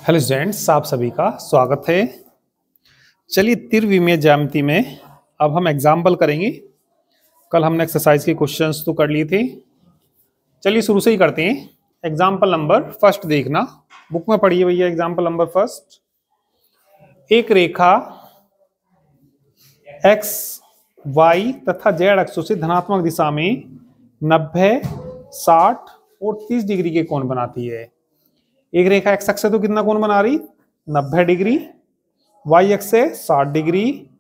Hello students, आप सभी का स्वागत है। चलिए त्रिविमीय ज्यामिति में अब हम एग्जाम्पल करेंगे। कल हमने एक्सरसाइज के क्वेश्चंस तो कर लिए थे। चलिए शुरू से ही करते हैं। एग्जाम्पल नंबर फर्स्ट देखना, बुक में पढ़िए भैया। एग्जाम्पल नंबर फर्स्ट, एक रेखा एक्स वाई तथा जेड अक्षों से धनात्मक दिशा में 90, 60 और 30 डिग्री के कोण बनाती है। एक रेखा एक्स अक्ष से तो कितना कोण बना रही? 90 डिग्री, वाई अक्ष से 60 डिग्री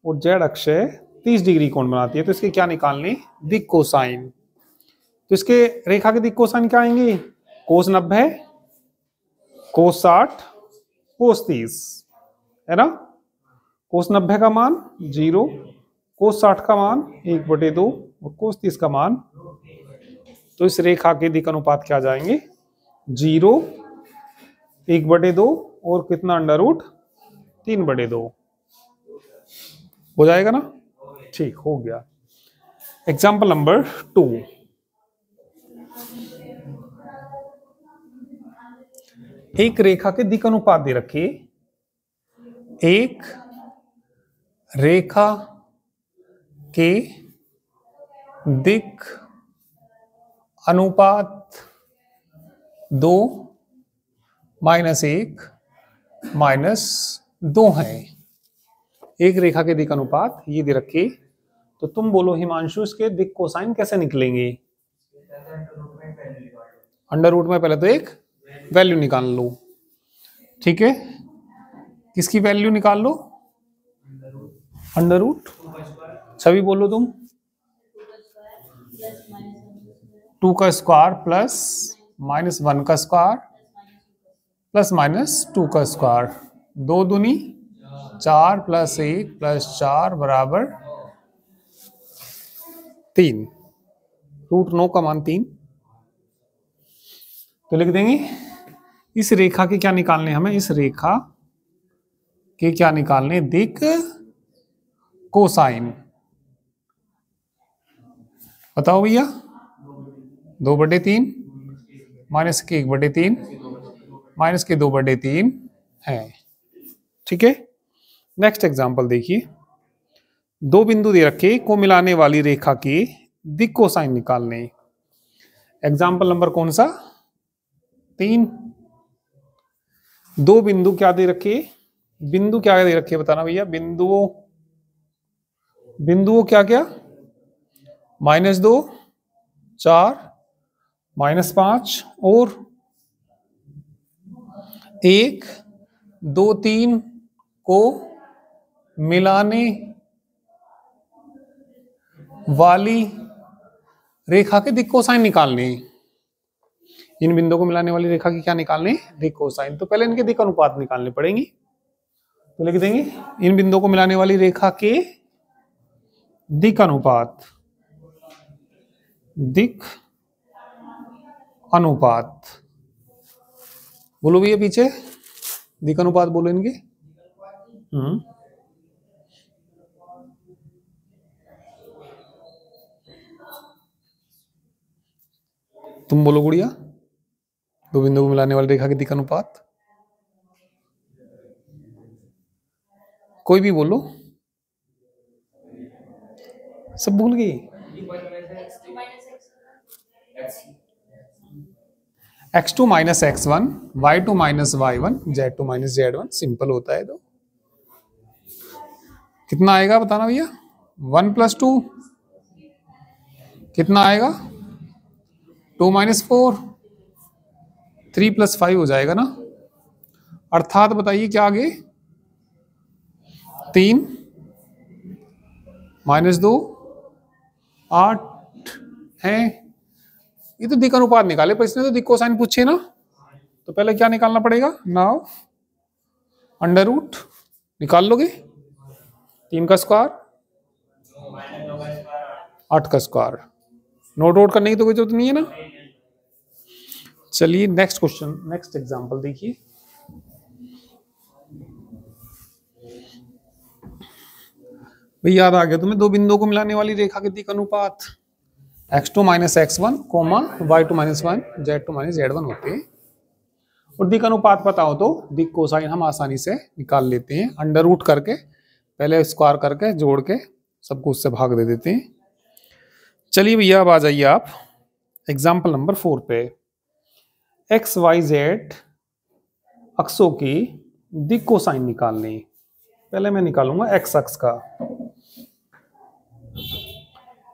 और जेड अक्ष से 30 डिग्री कोण बनाती है। तो इसके क्या निकालने? दिक् कोसाइन। तो इसके रेखा के दिक् कोसाइन क्या आएंगे? कोस 90, कोस 60, कोस 30, है ना। कोस 90 का मान 0, कोस 60 का मान 1/2 और कोस 30 का मान, तो इस रेखा के दिक् अनुपात क्या जाएंगे? 0, 1/2 और कितना √3/2 हो जाएगा ना। ठीक हो गया। एग्जाम्पल नंबर 2, एक रेखा के दिक् अनुपात दे रखे। एक रेखा के दिक् अनुपात 2 -1 -2 है। एक रेखा के दिक् अनुपात ये दे रखे। तो तुम बोलो हिमांशु, इसके दिक् कोसाइन कैसे निकलेंगे? अंडर रूट में पहले तो एक वैल्यू निकाल लो। ठीक है, किसकी वैल्यू निकाल लो? Under root. सभी बोलो तुम। 2 का स्क्वायर प्लस -1 का स्क्वायर प्लस -2 का स्क्वायर, 2 दूनी 4 + 1 + 4 = 3। √9 का मान 3। तो लिख देंगे। इस रेखा के क्या निकालने हमें? इस रेखा के क्या निकालने? दिक् कोसाइन। बताओ भैया। 2/3 माइनस के 1/3 माइनस के 2/3 है। ठीक है, नेक्स्ट एग्जांपल देखिए। दो बिंदु दे रखे, को मिलाने वाली रेखा के दिक् कोसाइन निकालने। एग्जांपल नंबर कौन सा? 3। दो बिंदु क्या दे रखे? बिंदु क्या दे रखे बताना भैया। बिंदुओं क्या क्या? -2, 4, -5 और 1, 2, 3 को मिलाने वाली रेखा के दिक् कोसाइन निकालने। इन बिंदुओं को मिलाने वाली रेखा की क्या निकालने? दिक् कोसाइन। तो पहले इनके दिक् अनुपात निकालने पड़ेंगे। तो लिख देंगे इन बिंदुओं को मिलाने वाली रेखा के दिक् अनुपात। दिक् अनुपात बोलो भैया पीछे। दिक् अनुपात बोलो इनके। तुम बोलो गुड़िया। दो बिंदु को मिलाने वाली रेखा के दिक् अनुपात। कोई भी बोलो। सब भूल गई? x2 - x1, y2 - y1, z2 - z1। Simple होता है। तो कितना आएगा बताना भैया? 1 + 2 कितना आएगा? 2 - 4, 3 + 5 हो जाएगा ना। अर्थात बताइए क्या आगे? 3 - 2 8 है। ये तो दिक् अनुपात निकाले, पर इसने तो दिक् कोसाइन पूछे ना। तो पहले क्या निकालना पड़ेगा? नाउ अंडर रूट निकाल लोगे। 3 का स्क्वायर 8 का स्क्वायर। नोट आउट करने की तो कोई जरूरत नहीं है ना। चलिए नेक्स्ट क्वेश्चन, नेक्स्ट एग्जांपल देखिए। भाई याद आ गया तुम्हें? दो बिंदुओं को मिलाने वाली रेखा के दिक् अनुपात x2 - x1, y2 - 1, z2 - z1 होते हैं। और दिक् अनुपात पता हो तो दिक् कोसाइन हम आसानी से निकाल लेते हैं, अंडर रूट करके पहले स्क्वायर करके जोड़ के सबको उससे भाग दे देते हैं। चलिए भैया अब आ जाइए आप एग्जाम्पल नंबर 4 पे। एक्स वाई जेड अक्षों की दिक् कोसाइन निकालनी। पहले मैं निकालूंगा एक्स अक्ष का,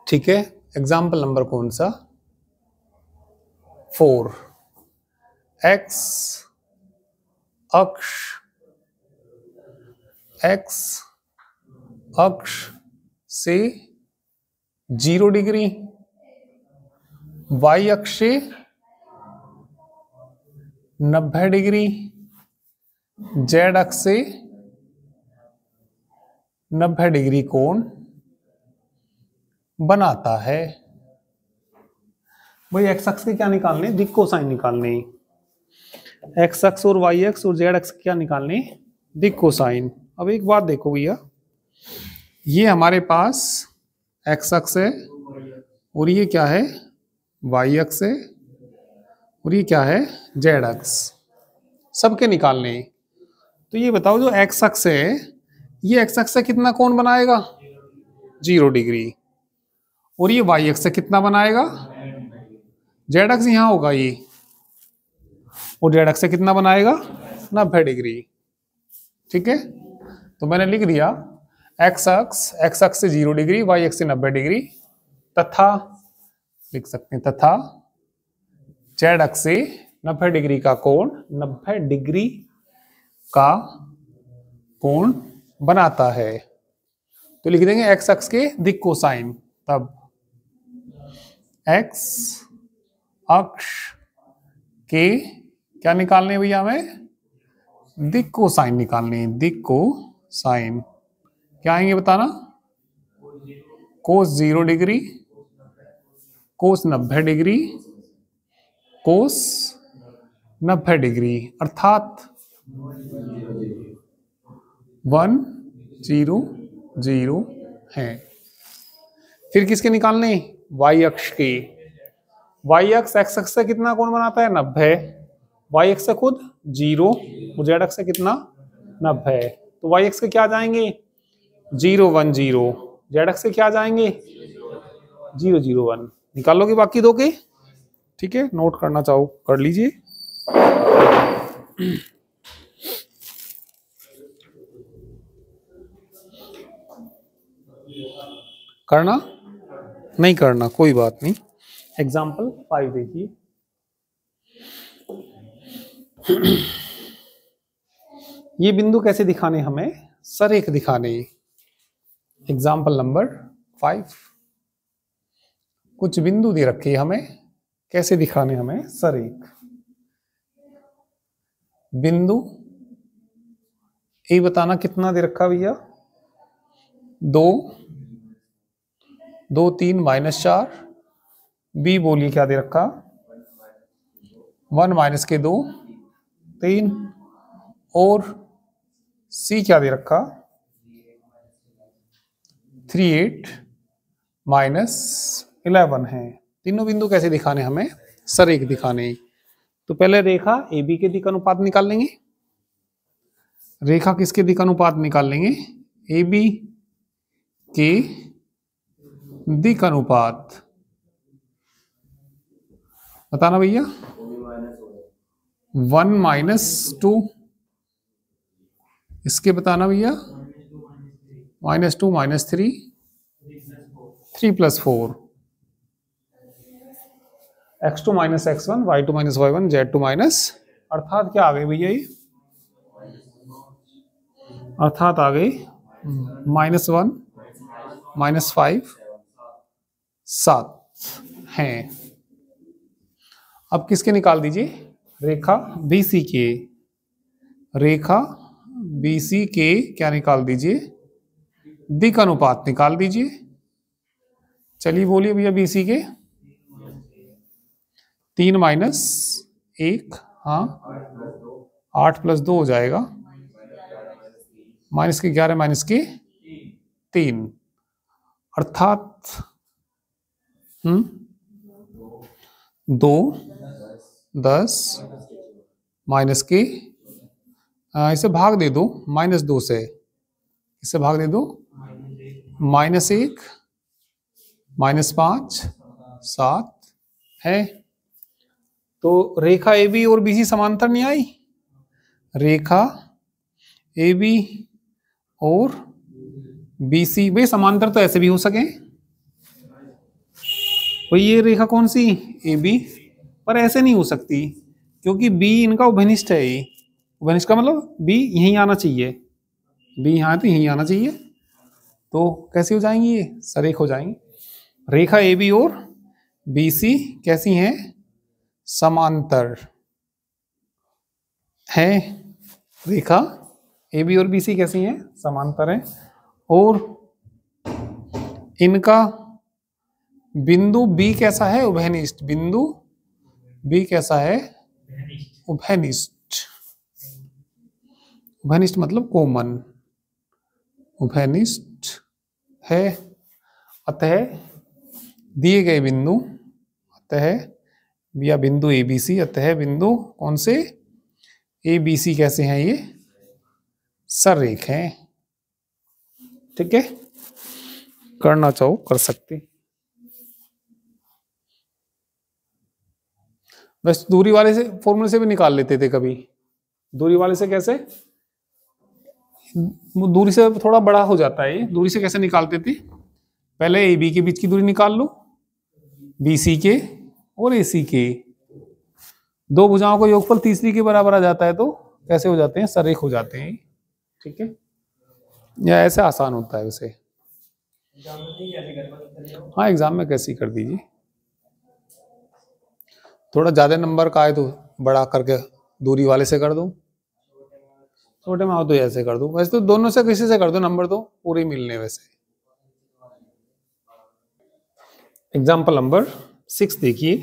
ठीक है। एग्जाम्पल नंबर कौन सा? 4। एक्स अक्ष से 0 डिग्री, वाई अक्ष से 90 डिग्री, जेड अक्ष से 90 डिग्री कोण बनाता है। भाई एक्स अक्ष के क्या निकालने? दिक् कोसाइन निकालने। एक्स अक्ष और वाई अक्ष और जेड अक्ष क्या निकालने? दिक् कोसाइन। अब एक बात देखो भैया, ये हमारे पास एक्स अक्ष है और ये क्या है? वाई अक्ष है और ये क्या है? जेड अक्ष। सबके निकालने। तो ये बताओ जो एक्स अक्ष है, ये एक्स अक्ष से कितना कोण बनाएगा? 0 डिग्री। और ये वाई अक्ष से कितना बनाएगा? जेड अक्ष यहां होगा ये, और जेड अक्ष से कितना बनाएगा? 90 डिग्री। ठीक है, तो मैंने लिख दिया एक्स अक्ष से 0 डिग्री, वाई अक्ष से 90 डिग्री, तथा लिख सकते हैं तथा जेड अक्ष से 90 डिग्री का कोण 90 डिग्री का कोण बनाता है। तो लिख देंगे एक्स अक्ष के दिक् कोसाइन। तब एक्स अक्ष के क्या निकालने भैया हमें? दिक् कोसाइन निकालने। दिक् कोसाइन क्या आएंगे बताना? कोस 0 डिग्री, कोस 90 डिग्री, कोस 90 डिग्री, अर्थात 100 है। फिर किसके निकालने? वाई अक्ष के। वाई अक्ष एक्स अक्ष से कितना कोण बनाता है? 90। वाई अक्ष से खुद 0 और जेड अक्ष से कितना? 90। तो वाई अक्ष के क्या जाएंगे? 0 1 0। जेड अक्ष के क्या जाएंगे? 0 0 1। निकालोगे बाकी दो के? ठीक है, नोट करना चाहो कर लीजिए। करना नहीं करना कोई बात नहीं। एग्जाम्पल 5 देखिए। ये बिंदु कैसे दिखाने हमें? सरेख दिखाने। Example number 5। कुछ बिंदु दे रखे हमें, कैसे दिखाने हमें? सरेख। बिंदु ए बताना कितना दे रखा भैया? 2 2 3 -4। बी बोलिए क्या दे रखा? 1 - 2 3। और सी क्या दे रखा? 3 8 -11 है। तीनों बिंदु कैसे दिखाने हमें? सरेख दिखाने। तो पहले रेखा ए बी के दिक् अनुपात निकाल लेंगे। रेखा किसके दिक् अनुपात निकाल लेंगे? ए बी के दिक् अनुपात। बताना भैया। 1 - 2। इसके बताना भैया। -2 -3 3 + 4। x2 - x1 y2 - y1 z2 अर्थात क्या आ गई भैया? ये अर्थात आ गई -1 -5 7 हैं। अब किसके निकाल दीजिए? रेखा BC के। रेखा BC के क्या निकाल दीजिए? दिक् अनुपात निकाल दीजिए। चलिए बोलिए भैया BC के। 3 - 1, हाँ 8 + 2 हो जाएगा। -11 -3 अर्थात 2 10 माइनस के, इसे भाग दे दो -2 से, इसे भाग दे दो -1 -5 7 है। तो रेखा ए बी और बी सी समांतर नहीं आई, रेखा ए बी और बी सी, भाई समांतर तो ऐसे भी हो सके, तो ये रेखा कौन सी ए बी, पर ऐसे नहीं हो सकती क्योंकि बी इनका उभयनिष्ठ है, ये उभयनिष्ठ का मतलब बी यहीं आना चाहिए, बी यहाँ तो यहीं आना चाहिए, तो कैसी हो जाएंगी ये, सरेख हो जाएंगी। रेखा ए बी और बी सी कैसी हैं, समांतर है, रेखा ए बी और बी सी कैसी हैं, समांतर है, और इनका बिंदु बी कैसा है, उभयनिष्ठ, बिंदु बी कैसा है, उभयनिष्ठ, उभयनिष्ठ मतलब कॉमन, उभयनिष्ठ है। अतः दिए गए बिंदु, अतः या बिंदु ए बी सी, अतः बिंदु कौन से ए बी सी कैसे हैं, ये सररेख हैं। ठीक है, करना चाहो कर सकते। बस दूरी वाले से फॉर्मूले से भी निकाल लेते थे कभी, दूरी वाले से कैसे, दूरी से थोड़ा बड़ा हो जाता है ये, दूरी से कैसे निकालते थे, पहले ए बी के बीच की दूरी निकाल लो, बी सी के और ए सी के, दो भुजाओं का योगफल तीसरी के बराबर आ जाता है, तो कैसे हो जाते हैं, सररेख हो जाते हैं। ठीक है, या ऐसे आसान होता है वैसे, हाँ एग्जाम में कैसे कर दीजिए, थोड़ा ज्यादा नंबर का आए तो बड़ा करके दूरी वाले से कर दो, छोटे में आओ तो ऐसे कर दो, वैसे तो दोनों से किसी से कर दो, नंबर तो पूरे मिलने वैसे। एग्जाम्पल नंबर 6 देखिए,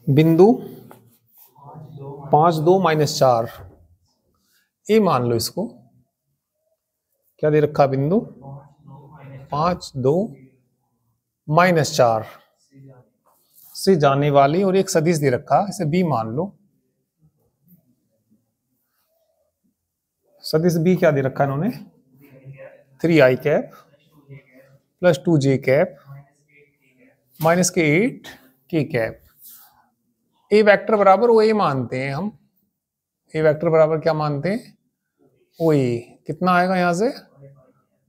बिंदु 5 2 -4, ये मान लो, इसको क्या दे रखा, बिंदु 5 2 -4 से जाने वाली, और एक सदिश दे रखा, इसे बी मान लो, सदिश बी क्या दे रखा इन्होंने, 3i cap plus 2j cap minus के 8 के कैप, ए वेक्टर बराबर ओ ए मानते हैं हम, ए वेक्टर बराबर क्या मानते हैं, ओ ए, कितना आएगा यहां से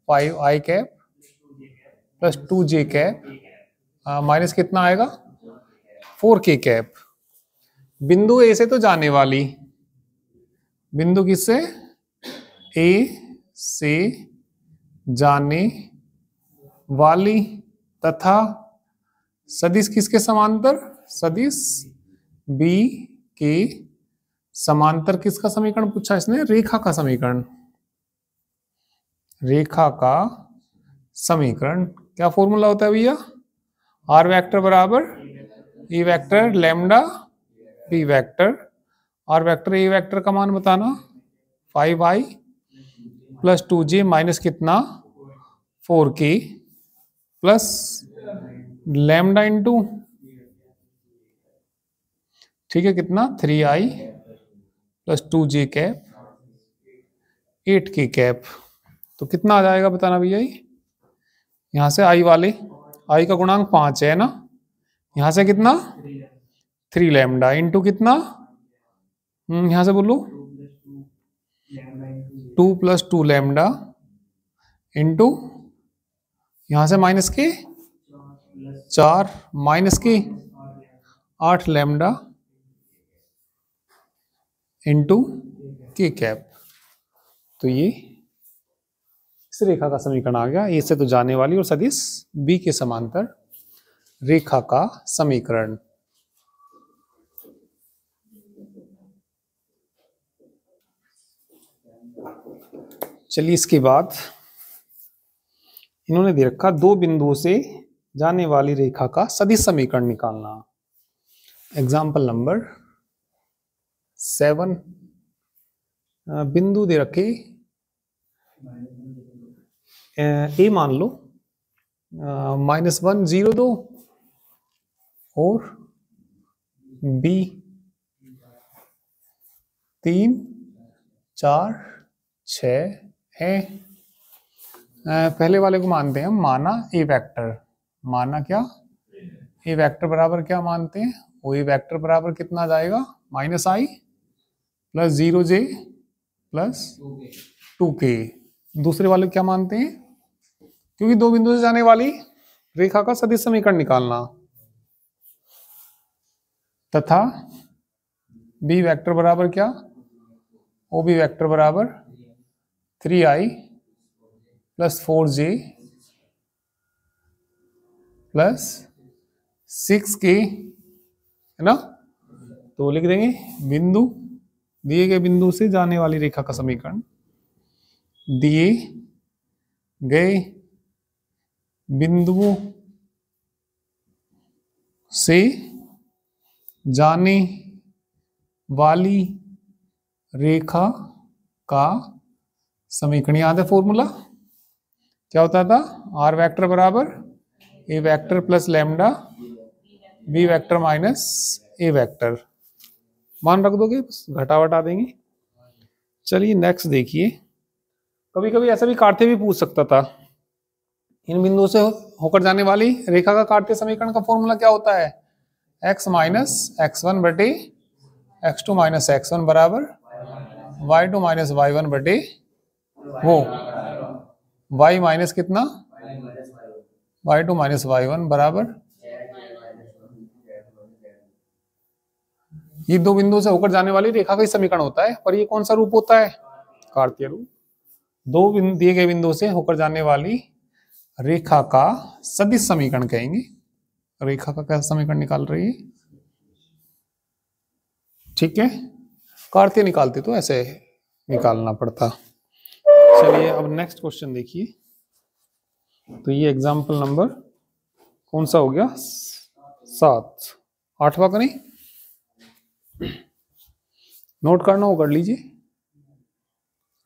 5i cap plus 2j cap minus कितना आएगा 4k कैप, बिंदु ए से तो जाने वाली, बिंदु किससे, ए से जाने वाली, तथा सदिश किसके समांतर, सदिश बी के समांतर, किसका समीकरण पूछा इसने, रेखा का समीकरण, रेखा का समीकरण, क्या फॉर्मूला होता है भैया, आर वेक्टर बराबर A vector lambda B vector, R vector A vector का मान बताना 5i प्लस 2j माइनस कितना 4k प्लस लैम्डा इंटू, ठीक है कितना 3i plus 2j cap 8k cap, तो कितना आ जाएगा बताना भैया, यहां से आई वाले, आई का गुणांक 5 है ना, यहां से कितना 3 लैम्डा इंटू कितना, यहां से बोलो 2 प्लस 2 लैम्डा इंटू, यहां से माइनस के 4 माइनस के 8 लैम्डा इंटू के कैप, तो ये इस रेखा का समीकरण आ गया, ए से तो जाने वाली और सदिश बी के समांतर रेखा का समीकरण। चलिए इसके बाद इन्होंने दे रखा, दो बिंदुओं से जाने वाली रेखा का सदिश समीकरण निकालना। एग्जाम्पल नंबर 7, बिंदु दे रखे ए मान लो -1 0 2 और बी 3 4 6 है। पहले वाले को मानते हैं माना ए वेक्टर, माना क्या ए वेक्टर बराबर क्या मानते हैं, वो ए वेक्टर बराबर कितना आ जाएगा -i plus 0j plus 2k। दूसरे वाले क्या मानते हैं, क्योंकि दो बिंदु से जाने वाली रेखा का सदिश समीकरण निकालना, तथा बी वेक्टर बराबर क्या, ओ बी वेक्टर बराबर 3i plus 4j plus 6k, है ना। तो लिख देंगे बिंदु, दिए गए बिंदु से जाने वाली रेखा का समीकरण, दिए गए बिंदुओं से जाने वाली रेखा का समीकरण। याद है फॉर्मूला क्या होता था, आर वेक्टर बराबर A vector plus lambda B vector minus A vector, मान रख दोगे, घटा वटा देंगे। चलिए नेक्स्ट देखिए, कभी कभी ऐसा भी कार्तीय भी पूछ सकता था, इन बिंदुओं से होकर जाने वाली रेखा का कार्तीय समीकरण का फॉर्मूला क्या होता है, x माइनस x1 बटे x2 माइनस x1 बराबर y2 माइनस y1 बटे वो y माइनस कितना y2 माइनस y1 बराबर, ये दो बिंदुओं से होकर जाने वाली रेखा का ही समीकरण होता है। पर ये कौन सा रूप होता है, कार्तीय रूप। दो दिए गए बिंदुओं से होकर जाने वाली रेखा का सदिश समीकरण कहेंगे। रेखा का कैसा समीकरण निकाल रही है, ठीक है। कार्तीय निकालते तो ऐसे निकालना पड़ता। चलिए अब नेक्स्ट क्वेश्चन देखिए, तो ये एग्जाम्पल नंबर कौन सा हो गया, 7, 8वां का नहीं, नोट करना हो कर लीजिए,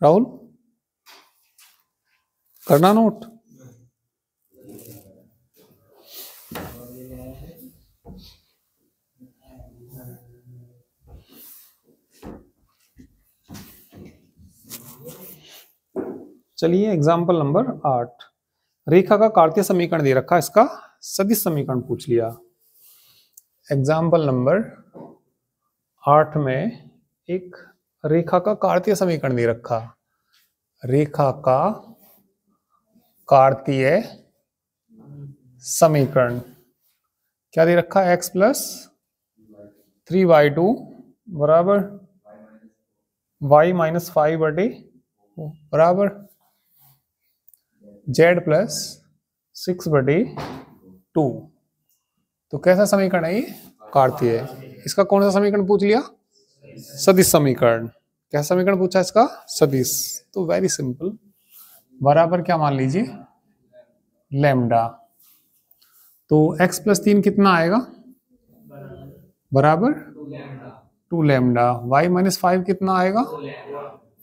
राहुल करना नोट। चलिए एग्जाम्पल नंबर 8, रेखा का कार्तीय समीकरण दे रखा, इसका सदिश समीकरण पूछ लिया। एग्जाम्पल नंबर 8 में एक रेखा का कार्तीय समीकरण दे रखा, रेखा का कार्तीय समीकरण क्या दे रखा, x प्लस 3y2 बराबर y माइनस 5 बटे बराबर z प्लस 6 बटे 2। तो कैसा समीकरण है ये, कार्तीय है। इसका कौन सा समीकरण पूछ लिया, सदिश समीकरण। कैसा समीकरण पूछा इसका, सदिश। तो वेरी सिंपल, बराबर क्या मान लीजिए, लैम्डा। तो x प्लस 3 कितना आएगा, बराबर 2 लैम्डा। y माइनस 5 कितना आएगा,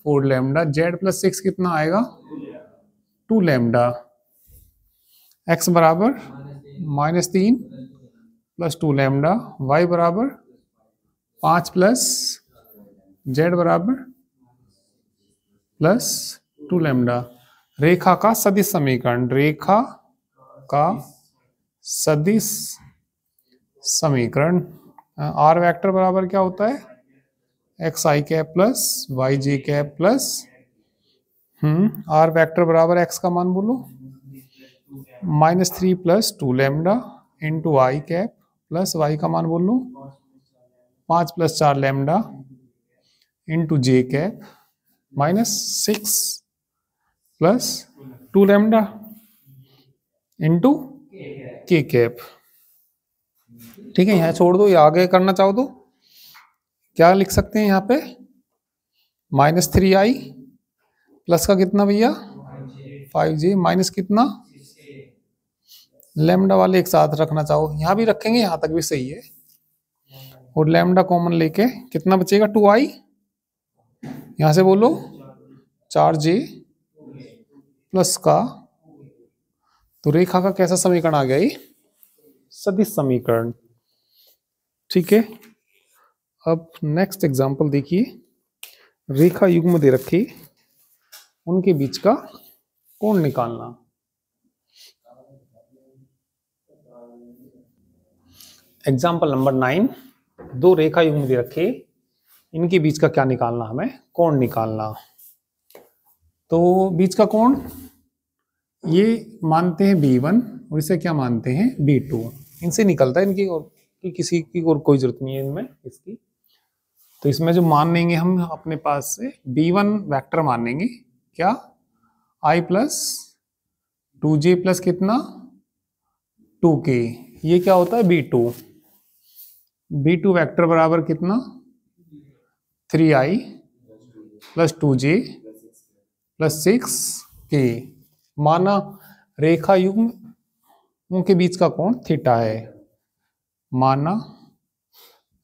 4 लैम्डा। z प्लस 6 कितना आएगा, 2 लैम्डा। x बराबर -3 प्लस 2 लैम्डा, y बराबर 5 प्लस z बराबर प्लस 2 लैम्डा। रेखा का सदिश समीकरण, रेखा का सदिश समीकरण, आर वेक्टर बराबर क्या होता है, x i cap plus y j cap plus r vector बराबर एक्स का मान बोलो -3 plus 2 lambda into i cap plus y का मान बोलो 5 plus 4 lambda into j cap -6 plus 2 lambda into k cap. ठीक है, यहाँ छोड़ दो, या आगे करना चाहो तो क्या लिख सकते हैं यहाँ पे, -3i प्लस का कितना भैया 5j माइनस कितना लैम्डा वाले एक साथ रखना चाहो, यहाँ भी रखेंगे, यहाँ तक भी सही है। और लैम्डा कॉमन लेके कितना बचेगा 2i, यहाँ से बोलो 4j प्लस का, तो रेखा का कैसा समीकरण आ गया, सदिश समीकरण। ठीक है। अब नेक्स्ट एग्जांपल देखिए, रेखा युग्म दे रखे, उनके बीच का कोण निकालना। एग्जाम्पल नंबर 9, दो रेखा युग्म दे रखे, इनके बीच का क्या निकालना, हमें कोण निकालना। तो बीच का कोण ये मानते हैं B1 और इसे क्या मानते हैं B2, इनसे निकलता है, इनकी और की किसी की और कोई जरूरत नहीं है इनमें इसकी। तो इसमें जो मान लेंगे हम अपने पास से B1 वेक्टर मान लेंगे क्या, I प्लस 2J प्लस कितना 2K, ये क्या होता है B2। B2 वेक्टर बराबर कितना 3I plus 2J plus 6K। माना रेखा युग्म के बीच का कोण थीटा है, माना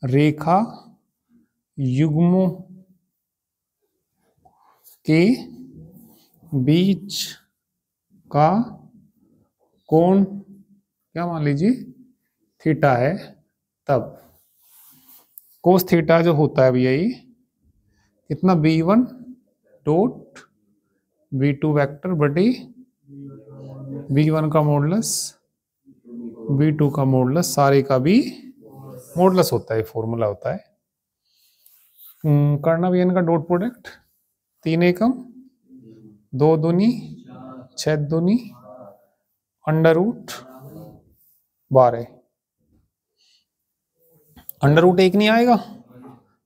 रेखा युग्मों के बीच का कोण क्या मान लीजिए थीटा है, तब कोस थीटा जो होता है भैया ये कितना B1 डॉट B2 वेक्टर बटे B1 का मॉडुलस B2 का मॉडुलस, सारे का भी मॉडुलस होता है, फॉर्मूला होता है। करना भी इनका डॉट प्रोडक्ट, 3 एकम 2 दूनी 6 दूनी अंडर रूट 12, अंडर रूट 1 नहीं आएगा,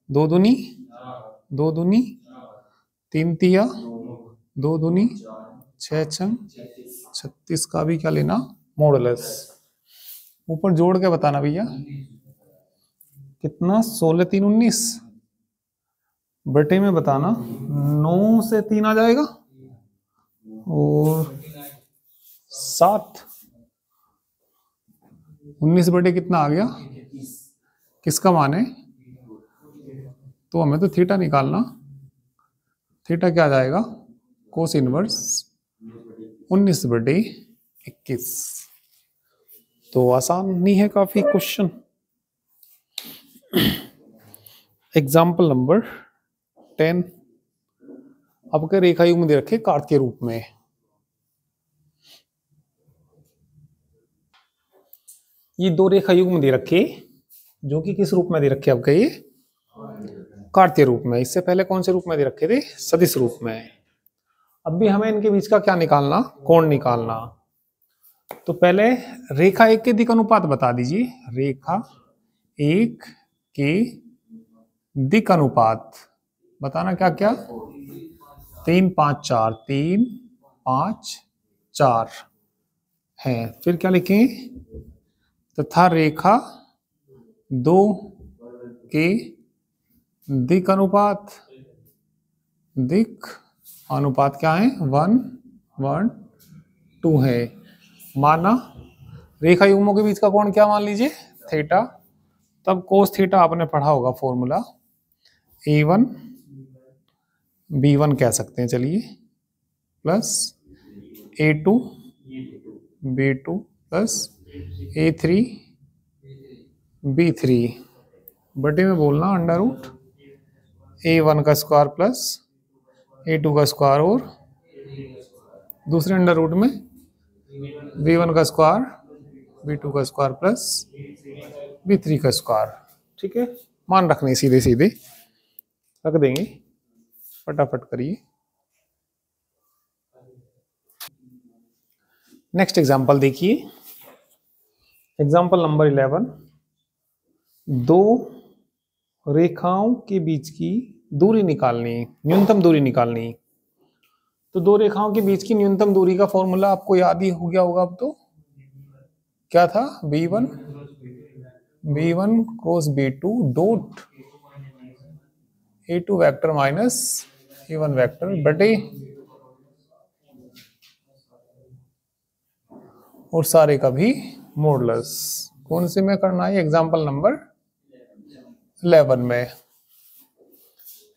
2 दूनी 2 दूनी 3 तिया 2 दूनी 6 छंग 36 का भी क्या लेना मॉडुलस, ऊपर जोड़ के बताना भैया कितना 16 3 19 बटे में बताना 9 से 3 आ जाएगा और 7 19 बटे कितना आ गया, किसका मान है, तो हमें तो थीटा निकालना, थीटा क्या आ जाएगा कोस इनवर्स 19 बटे 21। तो आसान नहीं है काफी क्वेश्चन। एग्जाम्पल नंबर 10, अब के रेखा युग्म दे रखे कार्तीय रूप में। ये दो रेखा युग्म दे रखे जो कि किस रूप में दे रखे, अब के ये कार्तीय रूप में, इससे पहले कौन से रूप में दे रखे थे, सदिश रूप में। अब भी हमें इनके बीच का क्या निकालना, कोण निकालना। तो पहले रेखा 1 के दिक् अनुपात बता दीजिए, रेखा 1 के दिक् अनुपात बताना क्या क्या, 3 5 4 3 5 4 है। फिर क्या लिखें, तथा रेखा 2 के दिक् अनुपात, दिक् अनुपात क्या है 1 1 2 है। माना रेखा युग्मों के बीच का कोण क्या मान लीजिए थीटा, तब कोस थीटा आपने पढ़ा होगा फॉर्मूला, A1 B1 कह सकते हैं चलिए, plus A2 B2 plus A3 B3 बटे में बोलना अंडर रूट A1 का स्क्वायर प्लस A2 का स्क्वायर और दूसरे अंडर रूट में B1 का स्क्वायर B2 का स्क्वायर प्लस B3 का स्क्वायर। ठीक है, मान रखने सीधे सीधे रख देंगे, फटाफट करिए। नेक्स्ट एग्जांपल देखिए, एग्जांपल नंबर 11, दो रेखाओं के बीच की दूरी निकालनी, न्यूनतम दूरी निकालनी। तो दो रेखाओं के बीच की न्यूनतम दूरी का फॉर्मूला आपको याद ही हो गया होगा। अब तो क्या था, B1 cross B2 dot A2 vector minus A1 vector बटे और सारे का भी मॉडुलस। कौन से में करना है, एग्जाम्पल नंबर 11 में।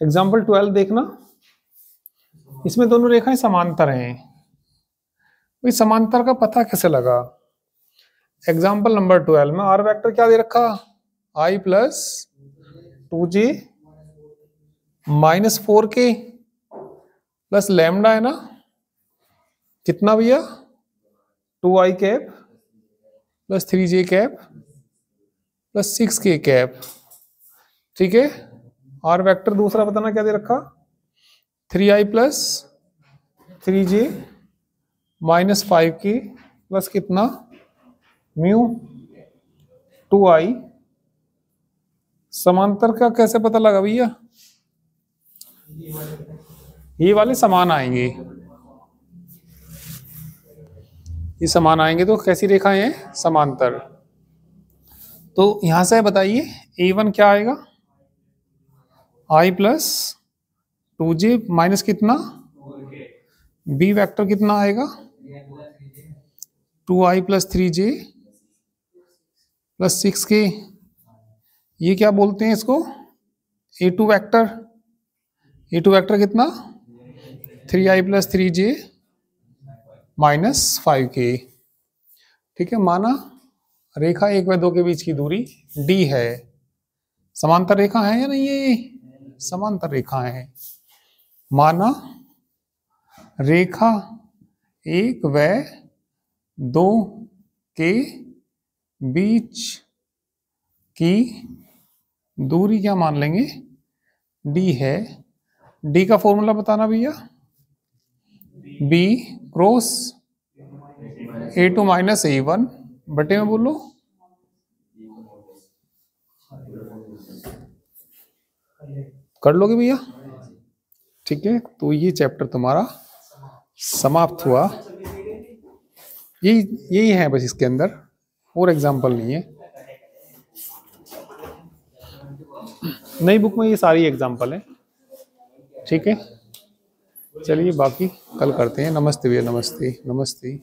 एग्जाम्पल 12 देखना, इसमें दोनों रेखाएं समांतर हैं। भाई समांतर का पता कैसे लगा, एग्जाम्पल नंबर 12 में आर वेक्टर क्या दे रखा i plus 2j minus 4k plus lambda है ना, कितना भैया 2i cap plus 3j cap plus 6k cap. ठीक है, आर वेक्टर दूसरा बताना क्या दे रखा, 3i plus 3j minus 5k plus कितना म्यू 2i। समांतर का कैसे पता लगा भैया, ये वाले समान आएंगे, ये समान आएंगे तो कैसी रेखाएं हैं, समांतर। तो यहां से बताइए A1 क्या आएगा, i प्लस 2j माइनस कितना, B वेक्टर कितना आएगा 2i plus 3j plus 6k। ये क्या बोलते हैं इसको, A2 वेक्टर। A2 वेक्टर कितना 3i plus 3j minus 5k। ठीक है, माना रेखा 1 व 2 के बीच की दूरी d है। समांतर रेखा है या नहीं है, ये समांतर रेखा है। माना रेखा 1 व 2 के बीच की दूरी क्या मान लेंगे, d है। d का फॉर्मूला बताना भैया, b cross A2 minus A1 बटे में बोलो, कर लोगे भैया। ठीक है, तो ये चैप्टर तुम्हारा समाप्त हुआ। यही है बस, इसके अंदर और एग्जाम्पल नहीं है। नई बुक में ये सारी एग्जाम्पल है। ठीक है, चलिए बाकी कल करते हैं। नमस्ते भैया, नमस्ते नमस्ते।